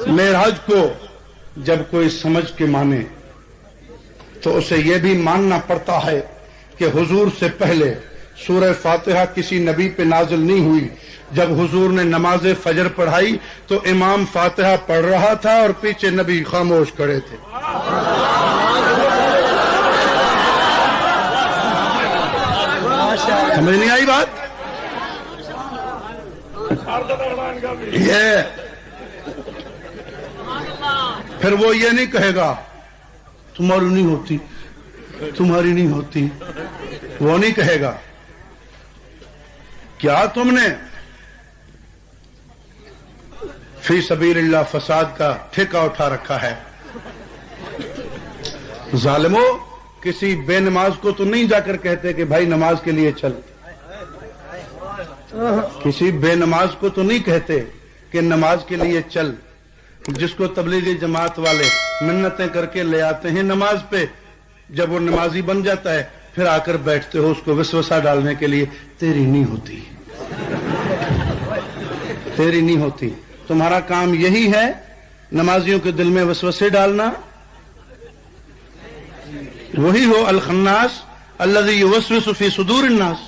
معراج کو جب کوئی سمجھ کے مانے تو اسے یہ بھی ماننا پڑتا ہے کہ حضور سے پہلے سورہ فاتحہ کسی نبی پہ نازل نہیں ہوئی. جب حضور نے نماز فجر پڑھائی تو امام فاتحہ پڑھ رہا تھا اور پیچھے نبی خاموش کھڑے تھے. سمجھ نہیں آئی بات؟ یہ پھر وہ یہ نہیں کہے گا تمہاری نہیں ہوتی، تمہاری نہیں ہوتی، وہ نہیں کہے گا. کیا تم نے فی سبیل اللہ فساد کا ٹھیکہ اٹھا رکھا ہے؟ ظالمو، کسی بے نماز کو تو نہیں جا کر کہتے کہ بھائی نماز کے لیے چل. کسی بے نماز کو تو نہیں کہتے کہ نماز کے لیے چل. جس کو تبلیغی جماعت والے منتیں کر کے لے آتے ہیں نماز پہ، جب وہ نمازی بن جاتا ہے پھر آ کر بیٹھتے ہو اس کو وسوسہ ڈالنے کے لیے. تیری نہیں ہوتی، تیری نہیں ہوتی. تمہارا کام یہی ہے نمازیوں کے دل میں وسوسے ڈالنا. وہی ہو الخناس الذی یوسوس فی صدور الناس.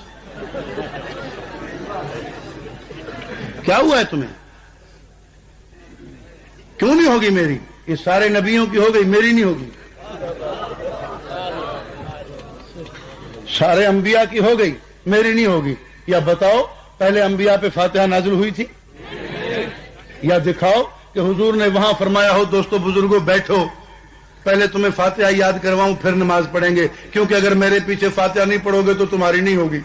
کیا ہوا ہے تمہیں؟ کیوں نہیں ہوگی میری؟ یہ سارے نبیوں کی ہو گئی، میری نہیں ہوگی. سارے انبیاء کی ہو گئی، میری نہیں ہوگی. یا بتاؤ پہلے انبیاء پہ فاتحہ نازل ہوئی تھی؟ یا دکھاؤ کہ حضور نے وہاں فرمایا ہو دوستو بزرگوں بیٹھو، پہلے تمہیں فاتحہ یاد کرواؤں پھر نماز پڑھیں گے، کیونکہ اگر میرے پیچھے فاتحہ نہیں پڑھو گے تو تمہاری نہیں ہوگی.